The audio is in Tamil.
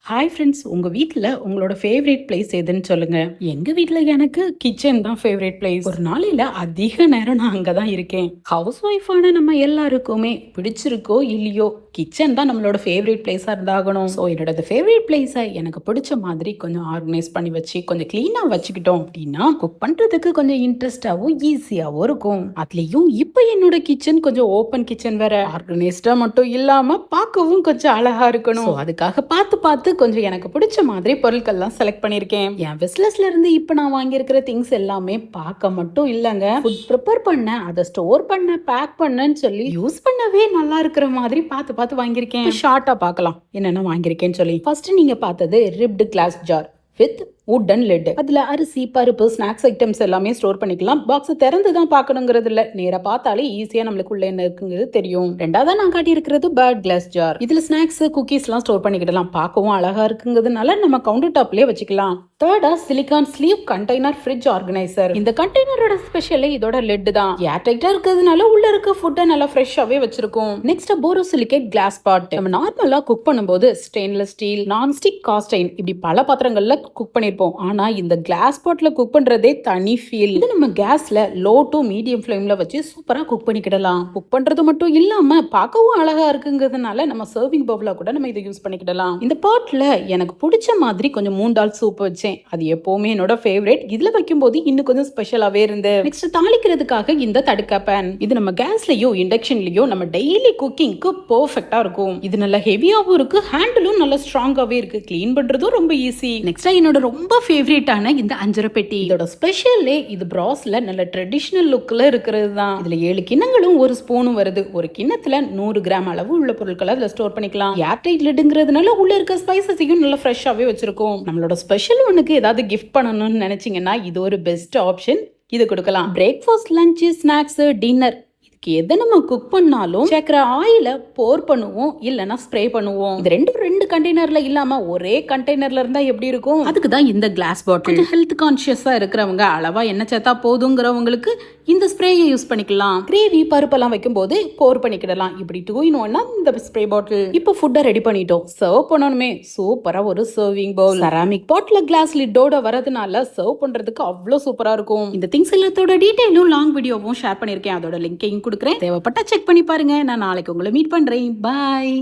ஹாய் ஃப்ரெண்ட்ஸ், உங்க வீட்ல உங்களோட ஃபேவரட் பிளேஸ் எதுன்னு சொல்லுங்க. எங்க வீட்ல எனக்கு கிச்சன் தான் ஃபேவரட் பிளேஸ். ஒரு நாளையில அதிக நேரம் நான் அங்க தான் இருக்கேன். ஹவுஸ் ஒய்ஃபான நம்ம எல்லாருக்குமே பிடிச்சிருக்கோ இல்லையோ கிச்சன் தான் நம்மளோட ஃபேவரட் பிளேஸா இருந்தாகணும். ஸோ என்னோட ஃபேவரட் பிளேஸை எனக்கு பிடிச்ச மாதிரி கொஞ்சம் ஆர்கனைஸ் பண்ணி வச்சு கொஞ்சம் கிளீனா வச்சுக்கிட்டோம் அப்படின்னா குக் பண்றதுக்கு கொஞ்சம் இன்ட்ரெஸ்டாவும் ஈஸியாவும் இருக்கும். அதுலயும் இப்போ என்னோட கிச்சன் கொஞ்சம் ஓப்பன் கிச்சன் வேற. ஆர்கனைஸ்டா மட்டும் இல்லாம பார்க்கவும் கொஞ்சம் அழகா இருக்கணும். So, அதுக்காக பார்த்து பார்த்து கொஞ்சம் எனக்கு பிடிச்ச மாதிரி பொருட்கள்லாம் செலக்ட் பண்ணிருக்கேன். என் விஸ்லஸ்ல இருந்து இப்ப நான் வாங்கியிருக்கிற திங்ஸ் எல்லாமே பார்க்க மட்டும் இல்லங்க, ஃபுட் ப்ரிப்பேர் பண்ண, அதை ஸ்டோர் பண்ண, பேக் பண்ணன்னு சொல்லி யூஸ் பண்ணவே நல்லா இருக்கிற மாதிரி பார்த்து பார்த்து வாங்கியிருக்கேன். ஷார்ட்டா பார்க்கலாம் என்னென்ன வாங்கியிருக்கேன்னு சொல்லி. ஃபர்ஸ்ட் நீங்க பார்த்தது ரிப்டு கிளாஸ் ஜார் வித் வுடன் லிட். அதுல அரிசி, பருப்பு, ஸ்நாக்ஸ் ஐட்டம்ஸ் எல்லாமே ஸ்டோர் பண்ணிக்கலாம். பாக்ஸ் திறந்து தான் பார்க்கணுங்கிறது இல்ல, நேரா பார்த்தாலே ஈஸியா நம்மளுக்கு உள்ள என்ன இருக்குங்கிறது தெரியும். ரெண்டாவதா நான் காட்டி இருக்கிறது பேர்ட் கிளாஸ் ஜார். இதுல ஸ்நாக்ஸ், குக்கீஸ் எல்லாம் ஸ்டோர் பண்ணிக்கிடலாம். பார்க்கவும் அழகா இருக்குங்கிறதுனால நம்ம கவுண்டர் டாப்லயே வச்சுக்கலாம். தேர்டா silicone sleeve container fridge organiser. இந்த கண்டெய்னரோட ஸ்பெஷலே இதோட லிட் தான். ஏர் டைட்டா இருக்கிறதுனால உள்ள இருக்க ஃபுட்டை நல்லா ஃப்ரெஷ்ஷாவே வச்சிருக்கும். நெக்ஸ்ட் போரோசிலிகேட் கிளாஸ் பாட். நம்ம நார்மலா குக் பண்ணும்போது stainless steel, non stick, cost iron இப்படி பல பாத்திரங்கள்ல குக் பண்ணிருப்போம். ஆனா இந்த கிளாஸ் பாட்ல குக் பண்றதே தனி ஃபீல். இது நம்ம கேஸ்ல லோ டு மீடியம் ஃப்ளேம்ல வச்சு சூப்பரா குக் பண்ணிக்கிடலாம். குக் பண்றது மட்டும் இல்லாம பார்க்கவும் அழகா இருக்குங்கிறதுனால நம்ம சர்விங் பவுலா கூட நம்ம இதை யூஸ் பண்ணிக்கிடலாம். இந்த பாட்ல எனக்கு பிடிச்ச மாதிரி கொஞ்சம் மூண்டால் சூப் வச்சேன். அது எப்பவுமே என்னோட ஃபேவரட். இதுல வைக்கும்போது இன்னும் கொஞ்சம் ஸ்பெஷலாவே இருந்து. நெக்ஸ்ட் தாளிக்கிறதுக்காக இந்த தடுக்க பேன். இது நம்ம கேஸ்லயோ இண்டக்ஷன்லயோ நம்ம டெய்லி குக்கிங்க்கு பெர்ஃபெக்ட்டா இருக்கும். இது நல்ல ஹெவியாவும் இருக்கு, ஹேண்டிலும் நல்ல ஸ்ட்ராங்காவே இருக்கு. கிளீன் பண்றதும் ரொம்ப ஈஸி. நெக்ஸ்ட் என்னோட ரொம்ப ஃபேவரட்டான இந்த அஞ்சரை பெட்டி. இதோட ஸ்பெஷலே இது பிராஸ்ல நல்ல ட்ரெடிஷனல் லுக்ல இருக்கிறது தான். இதுல 7 கிண்ணங்களும் ஒரு ஸ்பூனும் வருது. ஒரு கிண்ணத்துல 100 கிராம் அளவு உள்ள பொருட்களை அதுல ஸ்டோர் பண்ணிக்கலாம். ஏர் டைட் லிட்ங்கிறதுனால உள்ள இருக்க ஸ்பைசஸையும் நல்லா ஃப்ரெஷ்ஷாவே வச்சிருக்கும். நம்மளோட ஸ்பெஷல் ஒன்னுக்கு ஏதாவது கிஃப்ட் பண்ணணும்னு நினைச்சீங்கன்னா இது ஒரு பெஸ்ட் ஆப்ஷன். இது கொடுக்கலாம். பிரேக்ஃபாஸ்ட், லஞ்ச், ஸ்நாக்ஸ், டின்னர் எதை நம்ம குக் பண்ணாலும் சேர்க்கிற ஆயில போர் பண்ணுவோம், இல்லனா ஸ்ப்ரே பண்ணுவோம். இது ரெண்டு கண்டெய்னர்ல இல்லாம ஒரே கண்டெய்னர்ல இருந்தா எப்படி இருக்கும்? அதுக்கு தான் இந்த கிளாஸ் பாட்டில். ஹெல்த் கான்ஷியஸா இருக்கிறவங்க அளவா எண்ணெய் சேர்த்தா போதுங்கிறவங்களுக்கு இந்த ஸ்ப்ரேயை யூஸ் பண்ணிக்கலாம். கிரேவி, பருப்பெல்லாம் வைக்கும் போது போர் பண்ணிக்கிடலாம். இப்படி 2 in 1 இந்த ஸ்ப்ரே பாட்டில். இப்போ ஃபுட்டை ரெடி பண்ணிட்டோம். சர்வ் பண்ணணுமே, சூப்பரா ஒரு சர்விங் பவுல். செராமிக் பாட்ல கிளாஸ் லிட்டோட வரதுனால சர்வ் பண்றதுக்கு அவ்வளவு சூப்பரா இருக்கும். இந்த திங்ஸ் எல்லாத்தோட டீடைலும் லாங் வீடியோவும் ஷேர் பண்ணிருக்கேன். அதோட லிங்கையும் கொடுக்குறேன். தேவைப்பட்டா செக் பண்ணி பாருங்க. நான் நாளைக்கு உங்களை மீட் பண்றேன். பாய்.